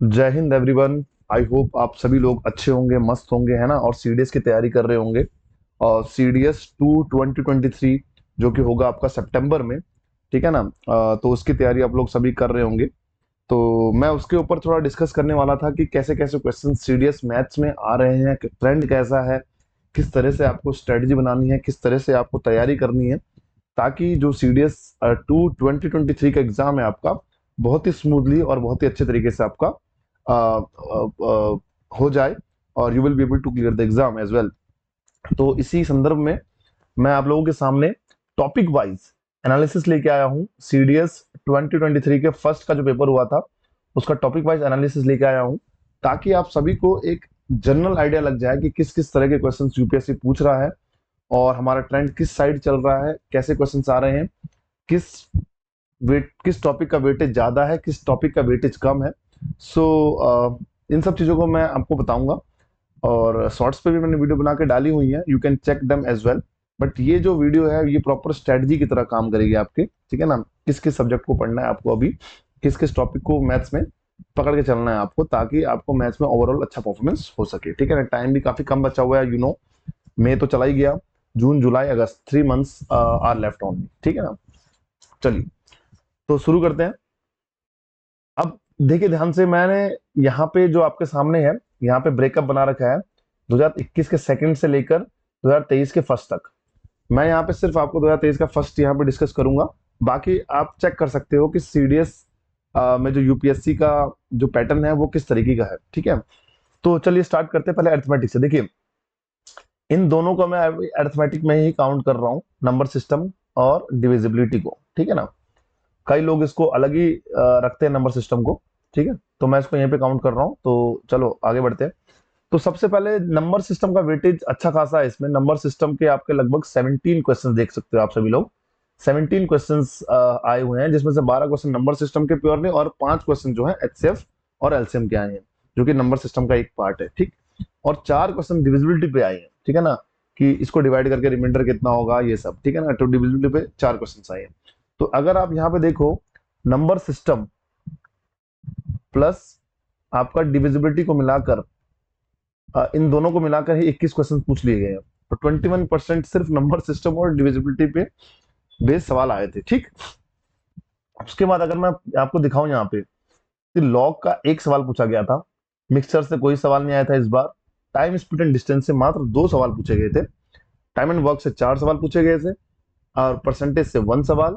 जय Hind everyone. I hope आप सभी लोग अच्छे होंगे, मस्त होंगे, है ना। और सीडीएस की तैयारी कर रहे होंगे। और सीडीएस 2023 जो कि होगा आपका सितंबर में, ठीक है ना। तो उसकी तैयारी आप लोग सभी कर रहे होंगे। तो मैं उसके ऊपर थोड़ा डिस्कस करने वाला था कि कैसे कैसे क्वेश्चन सीडीएस मैथ्स में आ रहे हैं, ट्रेंड कैसा है, किस तरह से आपको स्ट्रेटजी बनानी है, किस तरह से आपको तैयारी करनी है, ताकि जो सीडीएस 2023 का एग्जाम है आपका बहुत ही स्मूथली और बहुत ही अच्छे तरीके से आपका हो जाए, और you will be able to clear the exam as well. तो इसी संदर्भ में मैं आप लोगों के सामने टॉपिक वाइज एनालिसिस लेके आया हूँ। सीडीएस 2023 के फर्स्ट का जो पेपर हुआ था उसका टॉपिक वाइज एनालिसिस लेके आया हूँ, ताकि आप सभी को एक जनरल आइडिया लग जाए कि किस किस तरह के क्वेश्चन यूपीएससी पूछ रहा है, और हमारा ट्रेंड किस साइड चल रहा है, कैसे क्वेश्चंस आ रहे हैं, किस किस टॉपिक का वेटेज ज्यादा है, किस टॉपिक का वेटेज कम है। सो इन सब चीजों को मैं आपको बताऊंगा, और शॉर्ट्स पे भी मैंने वीडियो बना के डाली हुई है, you can check them as well. But ये जो वीडियो है ये प्रॉपर स्ट्रेटजी की तरह काम करेगी आपके, ठीक है ना। किस किस सब्जेक्ट को पढ़ना है आपको, अभी किस किस टॉपिक को मैथ्स में पकड़ के चलना है आपको, ताकि आपको मैथ्स में ओवरऑल अच्छा परफॉर्मेंस हो सके, ठीक है ना। टाइम भी काफी कम बचा हुआ है, यू नो। मई तो चला ही गया, जून जुलाई अगस्त 3 मंथ्स आर लेफ्ट ऑन, ठीक है ना। चलिए, तो शुरू करते हैं। अब देखिए ध्यान से, मैंने यहाँ पे जो आपके सामने है, यहाँ पे ब्रेकअप बना रखा है 2021 के सेकंड से लेकर 2023 के फर्स्ट तक। मैं यहाँ पे सिर्फ आपको 2023 का फर्स्ट यहाँ पे डिस्कस करूंगा। बाकी आप चेक कर सकते हो कि सीडीएस में जो यूपीएससी का जो पैटर्न है वो किस तरीके का है, ठीक है। तो चलिए स्टार्ट करते हैं पहले अरिथमेटिक से। देखिए, इन दोनों को मैं अरिथमेटिक में ही काउंट कर रहा हूँ, नंबर सिस्टम और डिविजिबिलिटी को, ठीक है ना। कई लोग इसको अलग ही रखते हैं नंबर सिस्टम को, ठीक है। तो मैं इसको यहीं पे काउंट कर रहा हूँ। तो चलो आगे बढ़ते हैं। तो सबसे पहले नंबर सिस्टम का वेटेज अच्छा खासा है इसमें। नंबर सिस्टम के आपके लगभग 17 क्वेश्चन देख सकते हो आप सभी लोग। 17 क्वेश्चंस आए हुए हैं, जिसमें से 12 क्वेश्चन नंबर सिस्टम के प्योरली, और 5 क्वेश्चन जो है एचसीएफ और एलसीएम के आए हैं, जो कि नंबर सिस्टम का एक पार्ट है, ठीक। और 4 क्वेश्चन डिविजिबिलिटी पे आए हैं, ठीक है ना, कि इसको डिवाइड करके रिमाइंडर कितना होगा, ये सब, ठीक है ना। तो डिविजिबिलिटी पे 4 क्वेश्चन आए हैं। तो अगर आप यहाँ पे देखो, नंबर सिस्टम प्लस आपका डिविजिबिलिटी को मिलाकर, इन दोनों को मिलाकर ही 21 क्वेश्चन पूछ लिए गए हैं। तो 21% सिर्फ नंबर सिस्टम और डिविजिबिलिटी पे बेस सवाल आए थे, ठीक। उसके बाद अगर मैं आपको दिखाऊं यहाँ पे, कि लॉग का एक सवाल पूछा गया था, मिक्सचर से कोई सवाल नहीं आया था इस बार, टाइम स्पीड एंड डिस्टेंस से मात्र 2 सवाल पूछे गए थे, टाइम एंड वर्क से 4 सवाल पूछे गए थे, और परसेंटेज से 1 सवाल,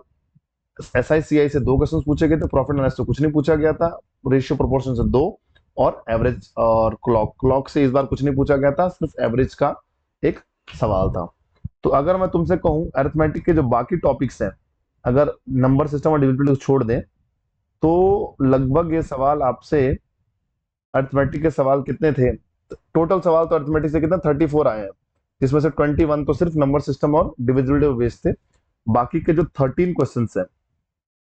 एसआईसीआई से 2 क्वेश्चन पूछे गए थे, प्रॉफिट एनालिसिस से कुछ नहीं पूछा गया था, रेशियो प्रोपोर्शन से 2, और एवरेज और क्लॉक क्लॉक से इस बार कुछ नहीं पूछा गया था, सिर्फ एवरेज का एक सवाल था। तो अगर मैं तुमसे कहूं अरिथमेटिक के जो बाकी टॉपिक्स हैं, अगर नंबर सिस्टम और डिविजिबिलिटी को छोड़ दें, तो लगभग ये सवाल आपसे, अरिथमेटिक के सवाल कितने थे, टोटल सवाल तो अरिथमेटिक से कितना 34 आए हैं, जिसमें से 21 तो सिर्फ नंबर सिस्टम और डिविजिबिलिटी बेस्ड थे। बाकी के जो 13 क्वेश्चन है,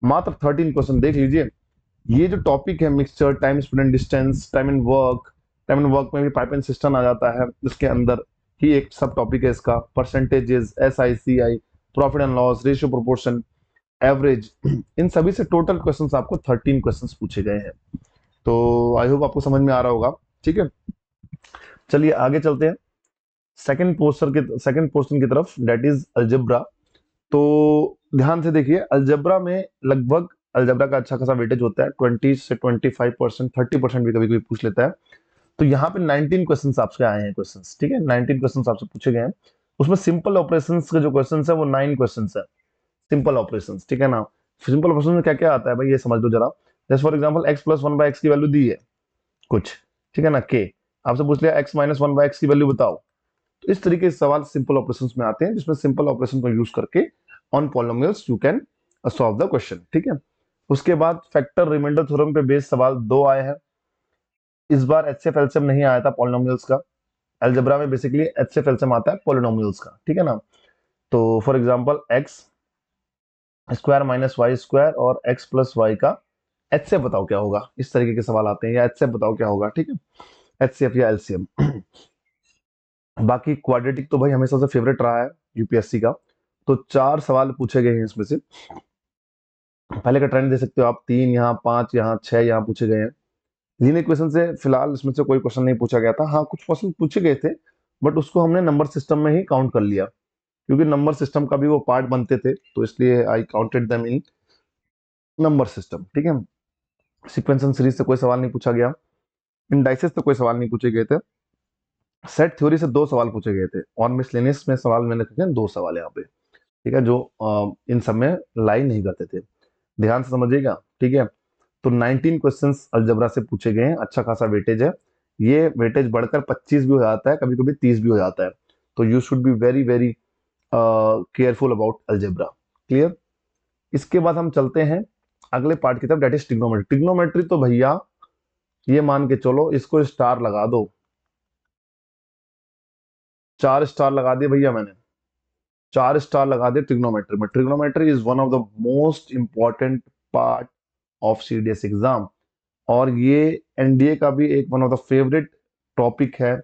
मात्र 13 क्वेश्चन देख लीजिए। ये जो टॉपिक है mixture, time student distance, time and work में भी पाइप एंड सिस्टम आ जाता है, इसके अंदर ही एक सब टॉपिक है इसका, percentages, S I C I, profit and loss, ratio proportion, average, इन सभी से टोटल क्वेश्चंस आपको 13 क्वेश्चंस पूछे गए हैं। तो आई होप आपको समझ में आ रहा होगा, ठीक है। चलिए आगे चलते हैं सेकंड पोर्शन की तरफ, डेट इज अलजेब्रा। तो ध्यान से देखिए, अलजेब्रा में लगभग, अलजेब्रा का अच्छा खासा वेटेज होता है, 20 से 25%, 30% भी कभी कभी पूछ लेता है। तो यहाँ पे 19 क्वेश्चन आपसे आए हैं, क्वेश्चन, ठीक है, 19 क्वेश्चन आपसे पूछे गए हैं। उसमें सिंपल ऑपरेशन के जो क्वेश्चन है वो 9 क्वेश्चन है, सिंपल ऑपरेशन, ठीक है ना। सिंपल ऑपरेशन में क्या क्या आता है भाई, ये समझ लो जरा। जैसे for example x plus one by x की वैल्यू दी है कुछ, ठीक है ना, के, आपसे पूछ लिया x minus one by x की वैल्यू बताओ। तो इस तरीके के सवाल सिंपल ऑपरेशंस में आते हैं, जिसमें सिंपल ऑपरेशन को यूज करके on polynomials you can solve the question, ठीक है। उसके बाद फैक्टर रिमाइंडर थ्योरम पे बेस्ड सवाल 2 आए हैं। इस बार एचसीएफ एलसीएम नहीं आया था पॉलिनोमियल्स का। अलजेब्रा में बेसिकली एचसीएफ एलसीएम आता है पॉलिनोमियल्स का, ठीक है ना। तो for example x square minus y square और एक्स प्लस वाई का एचसीएफ बताओ क्या होगा, इस तरीके के सवाल आते हैं, या एचसीएफ बताओ क्या होगा, ठीक है, एचसीएफ या एलसीएम। बाकी क्वाड्रेटिक तो भाई हमेशा से फेवरेट रहा है यूपीएससी का। तो 4 सवाल पूछे गए हैं इसमें से। पहले का ट्रेंड दे सकते हो आप, 3 यहाँ, 5 यहाँ, 6 यहाँ पूछे गए हैं। लीनियर इक्वेशन से फिलहाल इसमें से कोई क्वेश्चन नहीं पूछा गया था। हाँ, कुछ क्वेश्चन पूछे गए थे, बट उसको हमने नंबर सिस्टम में ही काउंट कर लिया, क्योंकि नंबर सिस्टम का भी वो पार्ट बनते थे, तो इसलिए I counted them in number system. ठीक है। सीक्वेंस एंड सीरीज से कोई सवाल नहीं पूछा गया, इंडाइसेस से कोई सवाल नहीं पूछे गए थे, सेट थ्योरी से 2 सवाल पूछे गए थे, और मिसलेनियस में सवाल मैंने रखे हैं 2 सवाल यहाँ पे। ठीक है, जो इन सब में लाई नहीं करते थे। ध्यान से समझिएगा। ठीक है। तो 19 क्वेश्चंस अलजेब्रा से पूछे गए हैं, अच्छा खासा वेटेज है। ये वेटेज बढ़कर 25 भी हो जाता है, कभी कभी 30 भी हो जाता है। तो you should be very very careful about algebra. Clear. इसके बाद हम चलते हैं अगले पार्ट की तरफ, डेट इज ट्रिग्नोमेट्री। ट्रिग्नोमेट्री तो भैया ये मान के चलो, इसको स्टार लगा दो, 4 स्टार लगा दिए भैया मैंने, 4 स्टार लगा दिए ट्रिग्नोमेट्री में। Trigonometry is one of the most important part of CDS exam, और ये एनडीए का भी एक one of the favourite topic है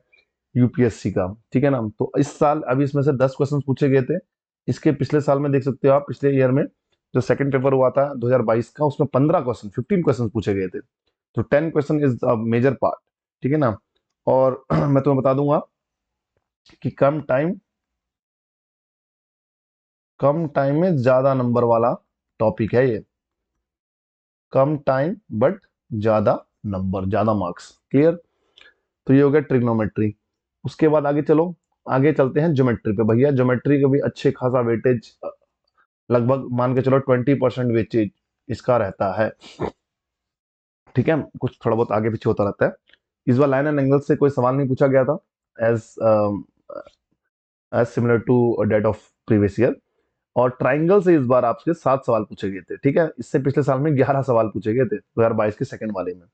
यूपीएससी का। ठीक है ना। तो इस साल अभी इसमें से 10 क्वेश्चन पूछे गए थे। इसके पिछले साल में देख सकते हो आप, पिछले ईयर में जो सेकंड पेपर हुआ था 2022 का, उसमें 15 क्वेश्चन पूछे गए थे। तो 10 question is a major part. ठीक है ना। और मैं तुम्हें बता दूंगा कि कम टाइम में ज्यादा नंबर वाला टॉपिक है ये। कम टाइम बट ज्यादा नंबर, ज्यादा मार्क्स। क्लियर। तो ये हो गया ट्रिग्नोमेट्री। उसके बाद आगे चलो, आगे चलते हैं ज्योमेट्री पे। भैया ज्योमेट्री का भी अच्छे खासा वेटेज, लगभग मान के चलो 20% वेटेज इसका रहता है। ठीक है, कुछ थोड़ा बहुत आगे पीछे होता रहता है। इस बार लाइन एंड एंगल से कोई सवाल नहीं पूछा गया था, as as similar to that of previous year. और ट्राइंगल से इस बार आपसे 7 सवाल पूछे गए थे। ठीक है, इससे पिछले साल में 11 सवाल पूछे गए थे 2022 के सेकंड वाले में।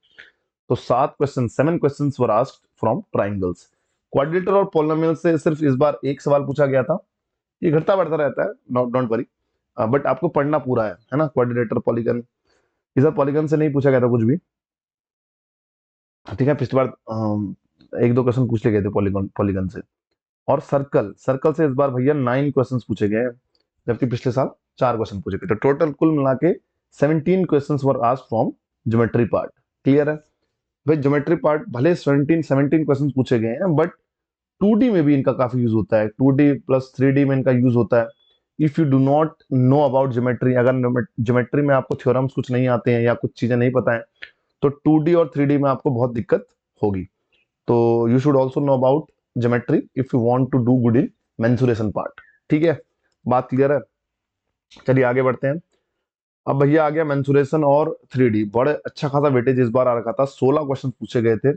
तो 7 question were asked from triangles. Quadrilateral और पॉलिनोमियल से सिर्फ इस बार एक सवाल पूछा गया था। ये घटता बढ़ता रहता है, डोंट वरी, बट आपको पढ़ना पूरा है ना। क्वाड्रिलेटर, पॉलीगन, इस बार पॉलीगन से नहीं पूछा गया था कुछ भी। ठीक है, पिछली बार 1-2 क्वेश्चन पूछ ले गए थे पॉलीगन पॉलीगन से। और सर्कल, सर्कल से इस बार भैया 9 क्वेश्चन पूछे गए हैं, जबकि पिछले साल 4 क्वेश्चन पूछे गए। तो टोटल कुल मिला के 17 question were asked from geometry part. Clear है भाई। ज्योमेट्री पार्ट भले 17 क्वेश्चन पूछे गए हैं, बट 2D में भी इनका काफी यूज होता है, 2D प्लस 3D में इनका यूज होता है। If you do not know about geometry, अगर ज्योमेट्री में आपको थ्योरम्स कुछ नहीं आते हैं या कुछ चीजें नहीं पता है, तो 2D और 3D में आपको बहुत दिक्कत होगी। तो you should also know about geometry if you want to do good in mensuration part. ठीक है, बात क्लियर है। चलिए आगे बढ़ते हैं। अब भैया आ गया मेंसुरेशन और 3D। बड़े अच्छा खासा वेटेज इस बार आ रखा था, 16 क्वेश्चन पूछे गए थे।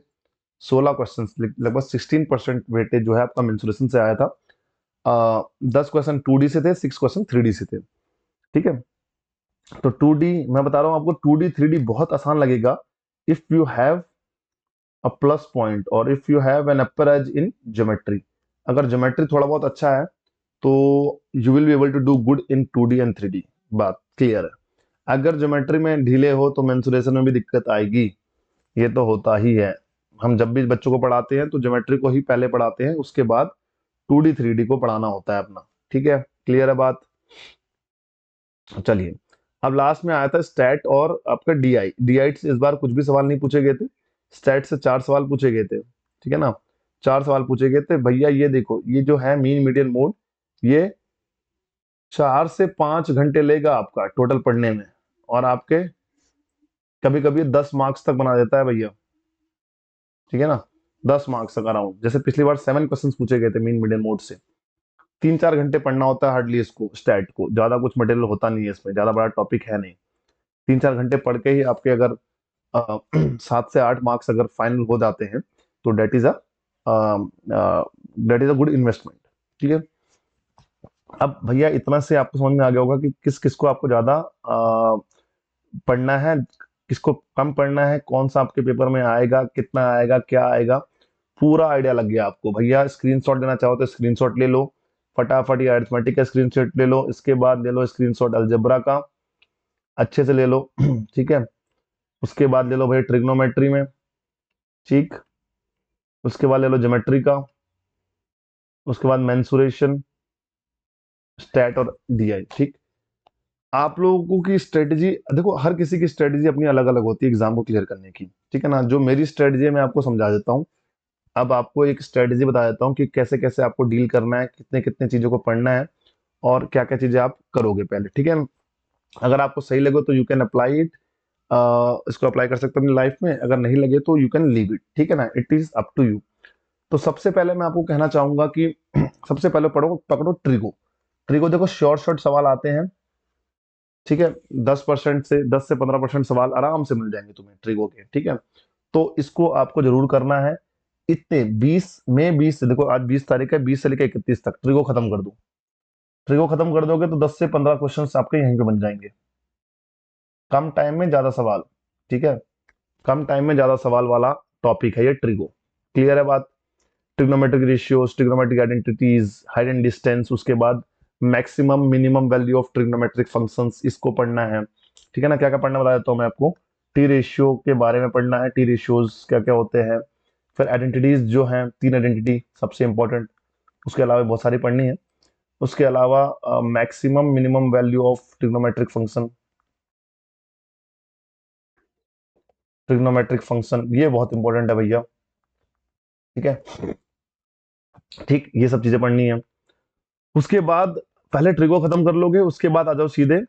16 क्वेश्चन, लगभग 16% वेटेज जो है आपका मेंसुरेशन से आया था। 10 क्वेश्चन 2D से थे, 6 क्वेश्चन 3D से थे। ठीक है। तो 2D मैं बता रहा हूँ आपको, 2D 3D बहुत आसान लगेगा if you have a plus point और if you have an upper edge in geometry. अगर ज्योमेट्री थोड़ा बहुत अच्छा है तो you will be able to do good in 2D and 3D। बात क्लियर है। अगर ज्योमेट्री में ढीले हो तो मेंसुरेशन में भी दिक्कत आएगी, ये तो होता ही है। हम जब भी बच्चों को पढ़ाते हैं तो ज्योमेट्री को ही पहले पढ़ाते हैं, उसके बाद 2D 3D को पढ़ाना होता है अपना। ठीक है, क्लियर है बात। चलिए, अब लास्ट में आया था स्टैट और आपका डीआई। डीआई से इस बार कुछ भी सवाल नहीं पूछे गए थे, स्टैट से 4 सवाल पूछे गए थे। ठीक है ना, 4 सवाल पूछे गए थे। भैया ये देखो, ये जो है मीन मीडियन मोड, ये 4 से 5 घंटे लेगा आपका टोटल पढ़ने में, और आपके कभी कभी 10 मार्क्स तक बना देता है भैया। ठीक है ना, 10 मार्क्स तक अराउंड। जैसे पिछली बार 7 क्वेश्चन पूछे गए थे मीन मीडियन मोड से। 3-4 घंटे पढ़ना होता है हार्डली इसको, स्टैट को ज्यादा कुछ मटेरियल होता नहीं है इसमें, ज्यादा बड़ा टॉपिक है नहीं। 3-4 घंटे पढ़ के ही आपके अगर 7 से 8 मार्क्स अगर फाइनल हो जाते हैं, तो that is a good investment. ठीक है। अब भैया इतना से आपको समझ में आ गया होगा कि किस किस को आपको ज्यादा पढ़ना है, किसको कम पढ़ना है, कौन सा आपके पेपर में आएगा, कितना आएगा, क्या आएगा। पूरा आइडिया लग गया आपको। भैया स्क्रीनशॉट लेना चाहो तो स्क्रीनशॉट ले लो, फटाफट ये अरिथमेटिक का स्क्रीनशॉट ले लो, इसके बाद ले लो स्क्रीनशॉट अलजेब्रा का, अच्छे से ले लो। ठीक है। उसके बाद ले लो भाई ट्रिग्नोमेट्री में, ठीक। उसके बाद ले लो ज्योमेट्री का, उसके बाद मेंसुरेशन, स्टैट और डीआई। ठीक। आप लोगों की स्ट्रेटजी देखो, हर किसी की स्ट्रेटजी अपनी अलग अलग होती है एग्जाम को क्लियर करने की, ठीक है ना। जो मेरी स्ट्रेटजी है मैं आपको समझा देता हूँ। अब आपको एक स्ट्रेटजी बता देता हूँ कि कैसे कैसे आपको डील करना है, कितने कितने चीजों को पढ़ना है और क्या क्या चीजें आप करोगे पहले, ठीक है। अगर आपको सही लगे तो यू कैन अप्लाई इट, इसको अप्लाई कर सकते हो अपनी लाइफ में। अगर नहीं लगे तो यू कैन लीव इट, ठीक है ना, it is up to you. तो सबसे पहले मैं आपको कहना चाहूंगा कि सबसे पहले पकड़ो ट्रिगो। ट्रिगो देखो, शॉर्ट शॉर्ट सवाल आते हैं, ठीक है। 10% से 10 से 15% सवाल आराम से मिल जाएंगे तुम्हें ट्रिगो के, ठीक है। तो इसको आपको जरूर करना है। इतने 20 से देखो, आज 20 तारीख है, 20 से लेकर 31 तक ट्रिगो खत्म कर दो। ट्रिगो खत्म कर दोगे तो 10 से 15 क्वेश्चन आपके यहीं पे बन जाएंगे। कम टाइम में ज्यादा सवाल, ठीक है। कम टाइम में ज्यादा सवाल वाला टॉपिक है ये ट्रिगो। क्लियर है बात। Trigonometric ratios, trigonometric identities, height and distance, उसके बाद maximum minimum value of trigonometric functions, इसको पढ़ना है, ठीक है ना। क्या क्या पढ़ना बता देता हूँ मैं आपको। टी रेशियो के बारे में पढ़ना है, टी रेशियोज क्या क्या होते हैं। फिर आइडेंटिटीज जो हैं, 3 आइडेंटिटी सबसे इंपॉर्टेंट, उसके अलावा बहुत सारी पढ़नी है। उसके अलावा maximum minimum value of trigonometric function, trigonometric function ये बहुत इंपॉर्टेंट है भैया, ठीक है। ठीक, ये सब चीजें पढ़नी है। उसके बाद पहले ट्रिगो खत्म कर लोगे, उसके बाद आ जाओ सीधे।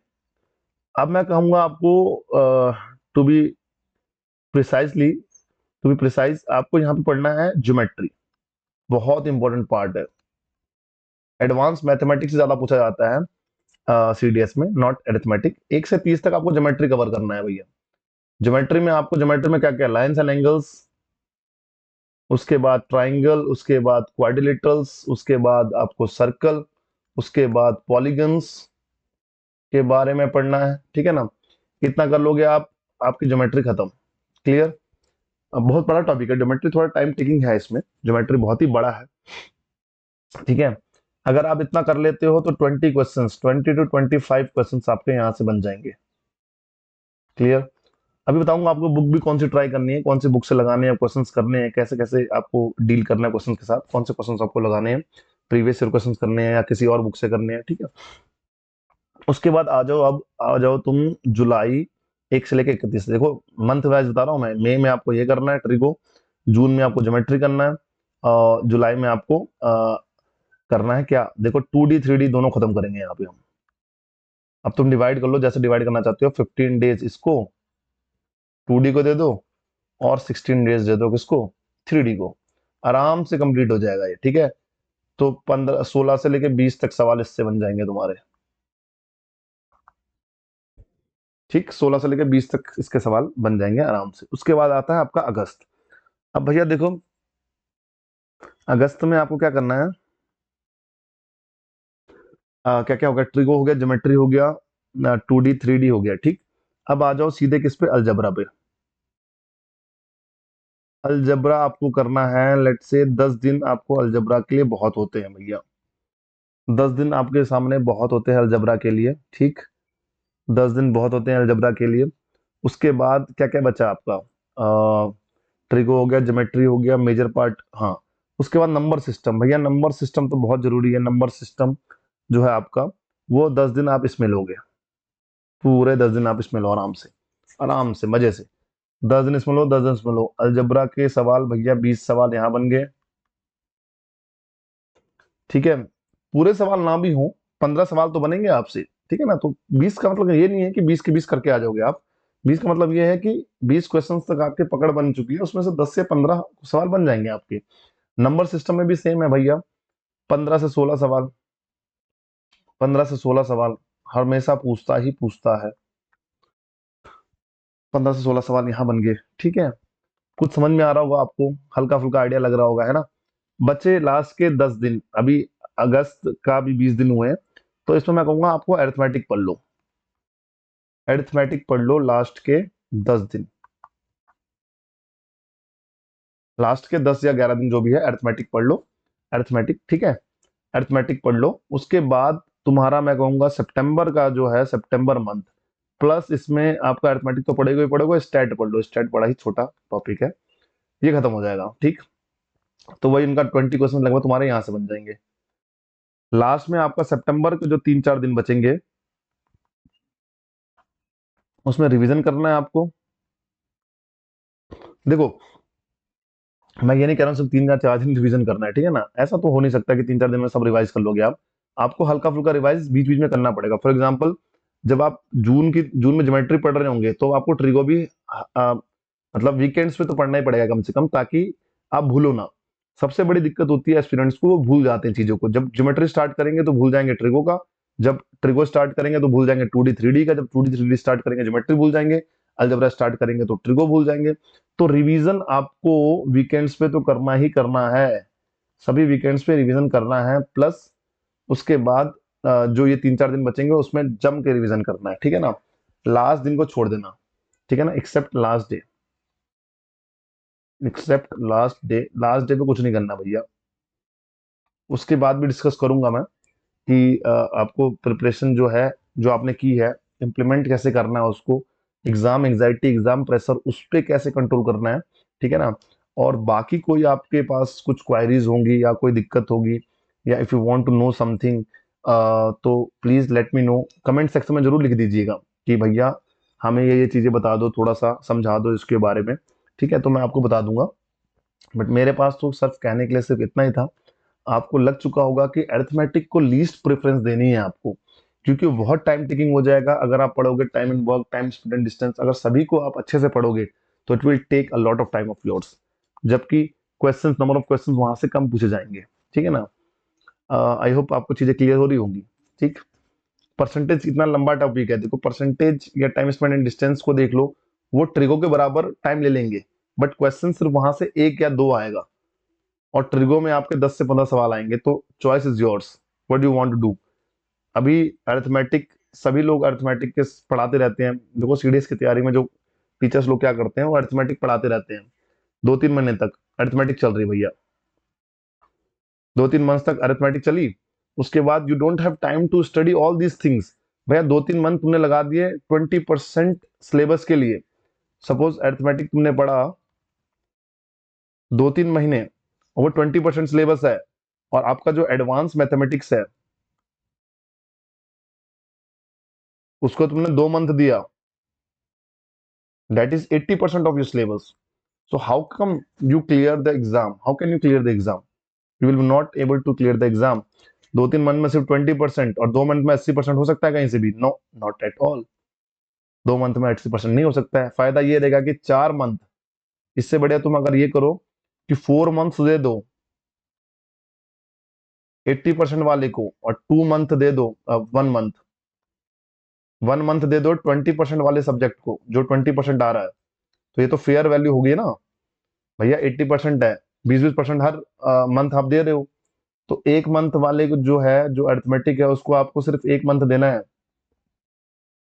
अब मैं कहूंगा आपको to be precisely to be precise, आपको यहाँ पे पढ़ना है ज्योमेट्री। बहुत इंपॉर्टेंट पार्ट है। एडवांस मैथमेटिक्स से ज्यादा पूछा जाता है सीडीएस में, नॉट अरिथमेटिक। 1 से 30 तक आपको ज्योमेट्री कवर करना है भैया। ज्योमेट्री में क्या क्या, लाइन्स एंड एंगल्स, उसके बाद ट्राइंगल, उसके बाद क्वाड्रिलेटरल्स, उसके बाद आपको सर्कल, उसके बाद पॉलीगन्स के बारे में पढ़ना है, ठीक है ना। इतना कर लोगे आप, आपकी ज्योमेट्री खत्म। क्लियर। अब बहुत बड़ा टॉपिक है ज्योमेट्री, थोड़ा टाइम टेकिंग है इसमें, ज्योमेट्री बहुत ही बड़ा है, ठीक है। अगर आप इतना कर लेते हो तो 20 क्वेश्चंस, 20 to 25 क्वेश्चंस आपके यहाँ से बन जाएंगे। क्लियर। अभी बताऊंगा आपको बुक भी कौन सी ट्राई करनी है, कौन सी बुक से लगाने हैं क्वेश्चंस करने हैं, कैसे कैसे आपको डील करना है क्वेश्चन के साथ, कौन से क्वेश्चंस आपको लगाने हैं, प्रीवियस ईयर क्वेश्चंस करने हैं या किसी और बुक से करने हैं, ठीक है। उसके बाद आ जाओ, अब आ जाओ तुम जुलाई 1 से लेकर 31। देखो, मंथ वाइज बता रहा हूँ मैं। मई में आपको ये करना है ट्रिगो, जून में आपको ज्योमेट्री करना है, और जुलाई में आपको करना है क्या, देखो 2D 3D दोनों खत्म करेंगे यहाँ पे हम। अब तुम डिवाइड कर लो जैसे डिवाइड करना चाहते हो। 15 डेज इसको 2D को दे दो, और 16 डेज दे दो किसको, 3D को। आराम से कंप्लीट हो जाएगा ये, ठीक है। तो 16 से लेके 20 तक सवाल इससे बन जाएंगे तुम्हारे, ठीक। 16 से लेकर 20 तक इसके सवाल बन जाएंगे आराम से। उसके बाद आता है आपका अगस्त। अब भैया देखो, अगस्त में आपको क्या करना है, क्या क्या हो गया, ट्रिगो हो गया, ज्योमेट्री हो गया, 2D 3D हो गया, ठीक। अब आ जाओ सीधे किस पे, अलजबरा पे। अलजबरा आपको करना है, लेट से 10 दिन आपको अलजबरा के लिए बहुत होते हैं भैया। 10 दिन आपके सामने बहुत होते हैं अलजबरा के लिए, ठीक। 10 दिन बहुत होते हैं अलजबरा के लिए। उसके बाद क्या क्या बचा आपका, ट्रिगो हो गया, ज्योमेट्री हो गया, मेजर पार्ट, हाँ। उसके बाद नंबर सिस्टम, भैया नंबर सिस्टम तो बहुत जरूरी है। नंबर सिस्टम जो है आपका, वो 10 दिन आप इसमें लोगे, पूरे 10 दिन आप इसमें लो आराम से, आराम से मजे से। 10 दिन इसमें लो, 10 दिन इसमें लो। अलजबरा के सवाल भैया 20 सवाल यहाँ बन गए, ठीक है। पूरे सवाल ना भी हो, 15 सवाल तो बनेंगे आपसे, ठीक है ना। तो 20 का मतलब ये नहीं है कि 20 के 20 करके आ जाओगे आप। 20 का मतलब ये है कि 20 क्वेश्चन तक आपके पकड़ बन चुकी है, उसमें से 10 से 15 सवाल बन जाएंगे आपके। नंबर सिस्टम में भी सेम है भैया, 15 से 16 सवाल, 15 से 16 सवाल हमेशा पूछता ही पूछता है। 15 से 16 सवाल यहाँ बन गए, ठीक है। कुछ समझ में आ रहा होगा आपको, हल्का फुल्का आइडिया लग रहा होगा, है ना। बचे लास्ट के 10 दिन अभी, अगस्त का भी 20 दिन हुए हैं। तो इसमें मैं कहूंगा आपको अरिथमेटिक पढ़ लो, अरिथमेटिक पढ़ लो लास्ट के 10 दिन, लास्ट के 10 या 11 दिन जो भी है अरिथमेटिक पढ़ लो, अरिथमेटिक, ठीक है। अरिथमेटिक पढ़ लो। उसके बाद तुम्हारा मैं कहूंगा सितंबर का जो है, सितंबर मंथ, प्लस इसमें आपका अरिथमेटिक तो पढ़ेगा ही पढ़ेगा, स्टैट पढ़ लो। स्टैट बड़ा ही छोटा टॉपिक है, ये खत्म हो जाएगा, ठीक। तो वही उनका 20 क्वेश्चन लगभग तुम्हारे यहाँ से बन जाएंगे। लास्ट में आपका सितंबर के जो 3 4 दिन बचेंगे, उसमें रिवीजन करना है आपको। देखो, मैं ये नहीं कह रहा हूँ सिर्फ 3 या 4 दिन रिवीजन करना है, ठीक है ना, ऐसा तो हो नहीं सकता कि 3 4 दिन में सब रिवाइज कर लोगे आप। आपको हल्का फुल्का रिवाइज बीच बीच में करना पड़ेगा। फॉर एग्जाम्पल, जब आप जून में ज्योमेट्री पढ़ रहे होंगे तो आपको ट्रिगो भी मतलब वीकेंड्स पे तो पढ़ना ही पड़ेगा कम से कम, ताकि आप भूलो ना। सबसे बड़ी दिक्कत होती है एस्पिरेंट्स को, वो भूल जाते हैं चीजों को। जब ज्योमेट्री स्टार्ट करेंगे तो भूल जाएंगे ट्रिगो का, जब ट्रिगो स्टार्ट करेंगे तो भूल जाएंगे 2D 3D का, जब 2D 3D स्टार्ट करेंगे ज्योमेट्री भूल जाएंगे, अलजेब्रा स्टार्ट करेंगे तो ट्रिगो भूल जाएंगे। तो रिवीजन आपको वीकेंड्स पे तो करना ही करना है, सभी वीकेंड्स पे रिवीजन करना है। प्लस उसके बाद जो ये 3 4 दिन बचेंगे उसमें जम के रिवीजन करना है, ठीक है ना। लास्ट दिन को छोड़ देना, ठीक है ना, except last day. Except last day पे कुछ नहीं करना भैया। उसके बाद भी डिस्कस करूंगा मैं कि आपको प्रिपरेशन जो है, जो आपने की है, इम्प्लीमेंट कैसे करना है उसको, एग्जाम एंग्जाइटी, एग्जाम प्रेशर, उस पर कैसे कंट्रोल करना है, ठीक है ना। और बाकी कोई आपके पास कुछ क्वायरीज होंगी या कोई दिक्कत होगी, या if you want to know something, तो please let me know, comment section में जरूर लिख दीजिएगा कि भैया हमें ये चीजें बता दो, थोड़ा सा समझा दो इसके बारे में, ठीक है, तो मैं आपको बता दूंगा। बट मेरे पास तो सिर्फ कहने के लिए सिर्फ इतना ही था। आपको लग चुका होगा कि अरिथमेटिक को लीस्ट प्रेफरेंस देनी है आपको, क्योंकि बहुत टाइम टेकिंग हो जाएगा अगर आप पढ़ोगे। Time in work, time student distance, अगर सभी को आप अच्छे से पढ़ोगे तो it will take a lot of time of yours, जबकि क्वेश्चंस, नंबर ऑफ क्वेश्चंस वहां से कम पूछे जाएंगे, ठीक है ना। आई होप आपको चीजें क्लियर हो रही होंगी, ठीक। परसेंटेज इतना लंबा टॉपिक है, देखो परसेंटेज या टाइम स्पेंड इन डिस्टेंस को देख लो, वो ट्रिगो के बराबर टाइम ले लेंगे, बट क्वेश्चन सिर्फ वहां से 1 या 2 आएगा, और ट्रिगो में आपके 10 से 15 सवाल आएंगे। तो choice is yours, what do you want to do. अभी अरिथमेटिक, सभी लोग अरिथमेटिक के पढ़ाते रहते हैं। देखो सीडीएस की तैयारी में जो टीचर्स लोग क्या करते हैं, वो अरिथमेटिक पढ़ाते रहते हैं 2 3 महीने तक। अरिथमेटिक चल रही भैया, 2 3 मंथ तक अरिथमेटिक चली, उसके बाद you don't have time to study all these things. भैया 2 3 मंथ तुमने लगा दिए 20% सिलेबस के लिए। सपोज अरिथमेटिक तुमने पढ़ा 2 3 महीने, और वो 20% सिलेबस है, और आपका जो एडवांस मैथमेटिक्स है उसको तुमने 2 मंथ दिया, that is 80% of your syllabus. So how come you clear the exam, how can you clear the exam, you will not able to clear the exam. 2 3 month में सिर्फ 20% और 2 मंथ में 80% हो सकता है कहीं से भी? No, not at all. 2 month में 80% नहीं हो सकता है। फायदा ये रहेगा कि 4 मंथ, इससे बढ़िया तुम अगर ये करो कि 4 मंथ दे दो 80% वाले को, और 2 मंथ दे दो, 1 मंथ दे दो 20% वाले सब्जेक्ट को, जो 20% आ रहा है। तो ये तो फेयर वैल्यू होगी ना भैया। 80% है, 20 20% हर मंथ आप दे रहे हो। तो 1 मंथ वाले को जो है, जो अरिथमेटिक है, उसको आपको सिर्फ 1 मंथ देना है।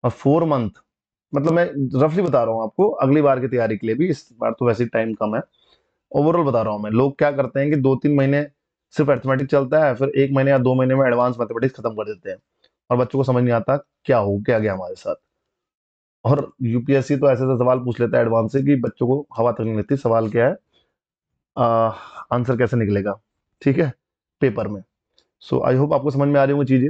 और 4 मंथ, मतलब मैं रफली बता रहा हूँ आपको, अगली बार की तैयारी के लिए भी, इस बार तो वैसे टाइम कम है। ओवरऑल बता रहा हूँ मैं, लोग क्या करते हैं कि 2 3 महीने सिर्फ अरिथमेटिक चलता है, फिर 1 महीने या 2 महीने में एडवांस मैथमेटिक्स खत्म कर देते हैं, और बच्चों को समझ नहीं आता क्या हो क्या गया हमारे साथ। और यूपीएससी तो ऐसे ऐसे सवाल पूछ लेता है एडवांस से कि बच्चों को हवा तक नहीं लगती सवाल क्या है, आंसर कैसे निकलेगा, ठीक है, पेपर में। सो आई होप आपको समझ में आ रही होंगी चीजें।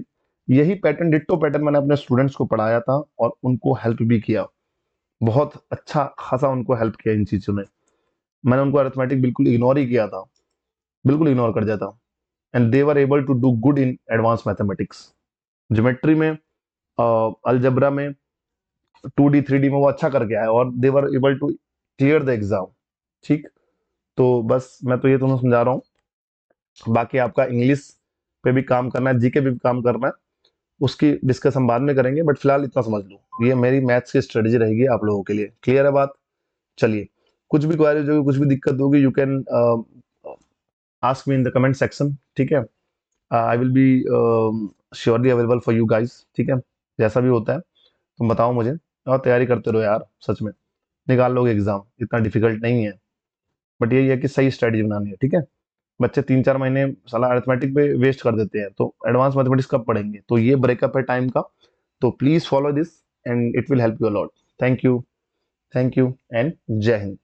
यही पैटर्न, डिट्टो पैटर्न मैंने अपने स्टूडेंट्स को पढ़ाया था, और उनको हेल्प भी किया, बहुत अच्छा खासा उनको हेल्प किया इन चीजों ने। मैंने उनको अरिथमेटिक बिल्कुल इग्नोर ही किया था, बिल्कुल इग्नोर कर दिया था, and they were able to do good in advance mathematics. Geometry में, अलजेब्रा में, 2D 3D में वो अच्छा करके आए, और they were able to clear the exam, ठीक। तो बस मैं तो ये तुम्हें समझा रहा हूँ। बाकी आपका इंग्लिश पे भी काम करना है, जीके पे भी काम करना है, उसकी डिस्कस हम बाद में करेंगे, बट फिलहाल इतना समझ लो, ये मेरी मैथ्स की स्ट्रेटजी रहेगी आप लोगों के लिए। क्लियर है बात? चलिए, कुछ भी क्वेरीज होगी, कुछ भी दिक्कत होगी, you can ask me in the comment section, ठीक है। I will be surely available for you guys, ठीक है। जैसा भी होता है तुम बताओ मुझे, और तैयारी करते रहो यार, सच में निकाल लोगे एग्जाम, इतना डिफिकल्ट नहीं है। बट यही है कि सही स्ट्रेटजी बनानी है, ठीक है। बच्चे 3 4 महीने साला अरिथमेटिक पे वेस्ट कर देते हैं, तो एडवांस मैथमेटिक्स कब पढ़ेंगे? तो ये ब्रेकअप है टाइम का। तो please follow this, and it will help you a lot. Thank you, thank you, and जय हिंद।